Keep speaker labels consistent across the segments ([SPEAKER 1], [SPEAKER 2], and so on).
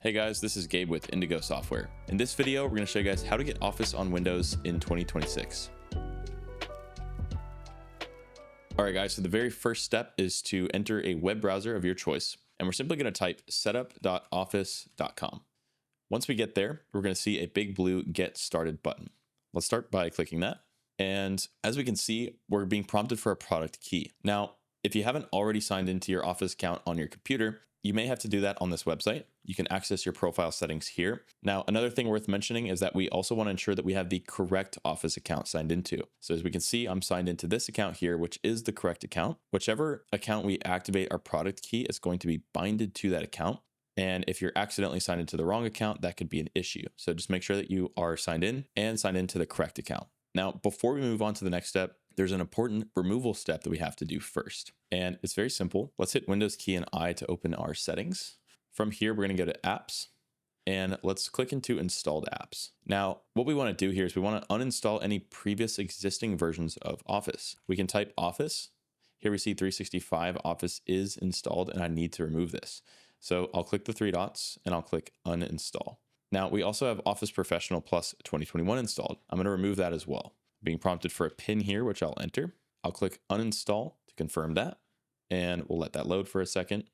[SPEAKER 1] Hey guys, this is Gabe with Indigo Software. In this video, we're going to show you guys how to get Office on Windows in 2026. Alright guys, so the very first step is to enter a web browser of your choice, and we're simply going to type setup.office.com. Once we get there, we're going to see a big blue Get Started button. Let's start by clicking that. And as we can see, we're being prompted for a product key. Now, if you haven't already signed into your Office account on your computer, you may have to do that on this website. You can access your profile settings here. Now, another thing worth mentioning is that we also want to ensure that we have the correct Office account signed into. So as we can see, I'm signed into this account here, which is the correct account. Whichever account we activate our product key is going to be binded to that account. And if you're accidentally signed into the wrong account, that could be an issue. So just make sure that you are signed in and signed into the correct account. Now, before we move on to the next step, there's an important removal step that we have to do first. And it's very simple. Let's hit Windows key and I to open our settings. From here, we're going to go to Apps, and let's click into Installed Apps. Now, what we want to do here is we want to uninstall any previous existing versions of Office. We can type Office. Here we see 365 Office is installed, and I need to remove this. So I'll click the three dots, and I'll click Uninstall. Now, we also have Office Professional Plus 2021 installed. I'm going to remove that as well. Being prompted for a PIN here, which I'll enter. I'll click Uninstall to confirm that, and we'll let that load for a second.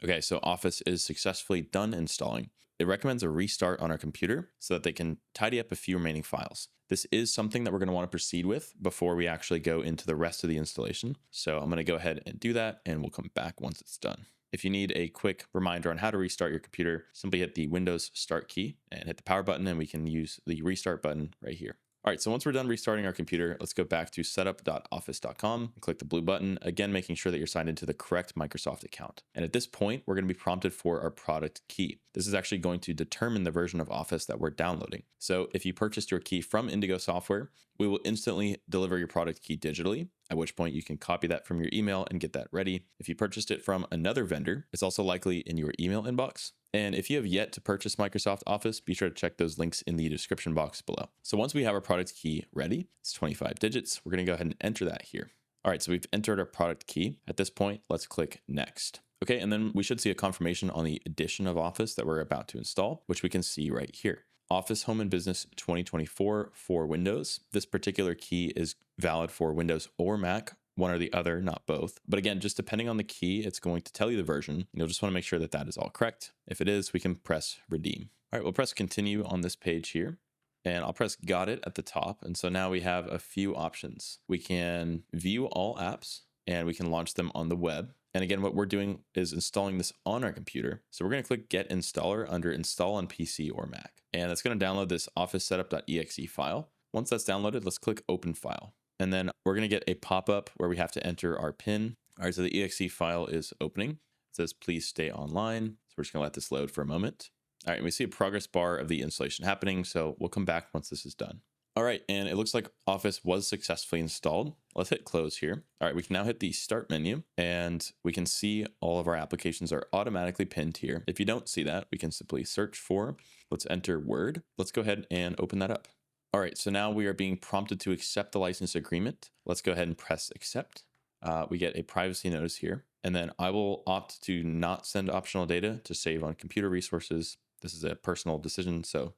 [SPEAKER 1] Okay, so Office is successfully done installing. It recommends a restart on our computer so that they can tidy up a few remaining files. This is something that we're going to want to proceed with before we actually go into the rest of the installation. So I'm going to go ahead and do that, and we'll come back once it's done. If you need a quick reminder on how to restart your computer, simply hit the Windows Start key and hit the power button, and we can use the restart button right here. All right, so once we're done restarting our computer, let's go back to setup.office.com and click the blue button, again, making sure that you're signed into the correct Microsoft account. And at this point, we're going to be prompted for our product key. This is actually going to determine the version of Office that we're downloading. So if you purchased your key from Indigo Software, we will instantly deliver your product key digitally, at which point you can copy that from your email and get that ready. If you purchased it from another vendor, it's also likely in your email inbox. And if you have yet to purchase Microsoft Office, be sure to check those links in the description box below. So once we have our product key ready, it's 25 digits. We're going to go ahead and enter that here. All right, so we've entered our product key. At this point, let's click Next. Okay, and then we should see a confirmation on the edition of Office that we're about to install, which we can see right here. Office Home and Business 2024 for Windows. This particular key is valid for Windows or Mac, one or the other, not both. But again, just depending on the key, it's going to tell you the version. You'll just want to make sure that that is all correct. If it is, we can press Redeem. All right, we'll press Continue on this page here, and I'll press Got It at the top. And so now we have a few options. We can view all apps, and we can launch them on the web. And again, what we're doing is installing this on our computer. So we're going to click Get Installer under Install on PC or Mac. And that's going to download this office setup.exe file. Once that's downloaded, let's click Open File. And then we're going to get a pop-up where we have to enter our PIN. All right, so the exe file is opening. It says, please stay online. So we're just going to let this load for a moment. All right, and we see a progress bar of the installation happening. So we'll come back once this is done. All right, and it looks like Office was successfully installed. Let's hit close here. All right, we can now hit the start menu, and we can see all of our applications are automatically pinned here. If you don't see that, we can simply search for, let's enter Word. Let's go ahead and open that up. All right, so now we are being prompted to accept the license agreement. Let's go ahead and press accept. We get a privacy notice here, and then I will opt to not send optional data to save on computer resources. This is a personal decision, so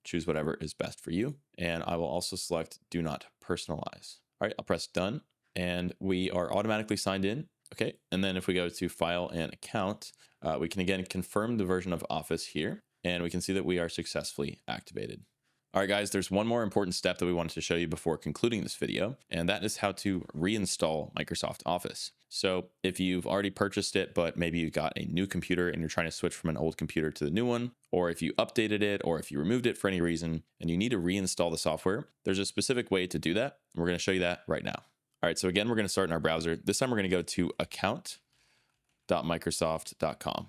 [SPEAKER 1] choose whatever is best for you. And I will also select do not personalize. All right, I'll press done, and we are automatically signed in. Okay, and then if we go to file and account, we can again confirm the version of Office here, and we can see that we are successfully activated. All right, guys, there's one more important step that we wanted to show you before concluding this video, and that is how to reinstall Microsoft Office. So if you've already purchased it, but maybe you got a new computer and you're trying to switch from an old computer to the new one, or if you updated it, or if you removed it for any reason, and you need to reinstall the software, there's a specific way to do that. And we're going to show you that right now. All right, so again, we're going to start in our browser. This time we're going to go to account.microsoft.com.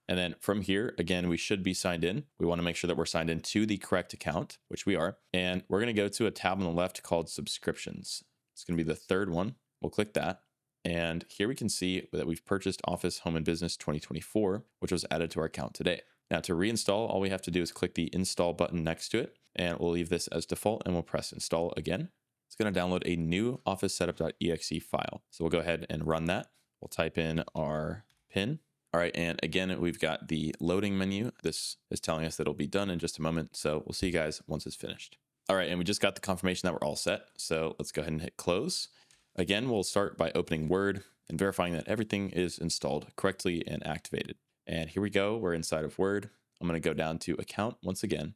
[SPEAKER 1] And then from here, again, we should be signed in. We want to make sure that we're signed in to the correct account, which we are. And we're going to go to a tab on the left called Subscriptions. It's going to be the third one. We'll click that. And here we can see that we've purchased Office Home and Business 2024, which was added to our account today. Now to reinstall, all we have to do is click the Install button next to it. And we'll leave this as default, and we'll press Install again. It's going to download a new office setup.exe file. So we'll go ahead and run that. We'll type in our PIN. All right, and again, we've got the loading menu. This is telling us that it'll be done in just a moment. So we'll see you guys once it's finished. All right, and we just got the confirmation that we're all set. So let's go ahead and hit close. Again, we'll start by opening Word and verifying that everything is installed correctly and activated. And here we go, we're inside of Word. I'm gonna go down to account once again,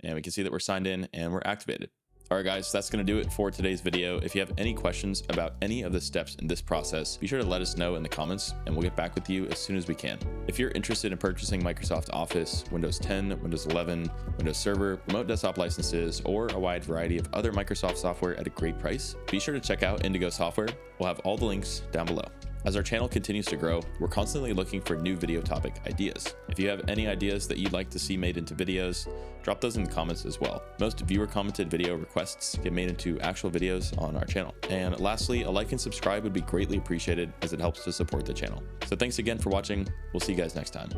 [SPEAKER 1] and we can see that we're signed in and we're activated. All right, guys, that's going to do it for today's video. If you have any questions about any of the steps in this process, be sure to let us know in the comments and we'll get back with you as soon as we can. If you're interested in purchasing Microsoft Office, Windows 10, Windows 11, Windows Server, remote desktop licenses, or a wide variety of other Microsoft software at a great price, be sure to check out Indigo software. We'll have all the links down below. As our channel continues to grow, we're constantly looking for new video topic ideas. If you have any ideas that you'd like to see made into videos, drop those in the comments as well. Most viewer commented video requests get made into actual videos on our channel. And lastly, a like and subscribe would be greatly appreciated as it helps to support the channel. So thanks again for watching. We'll see you guys next time.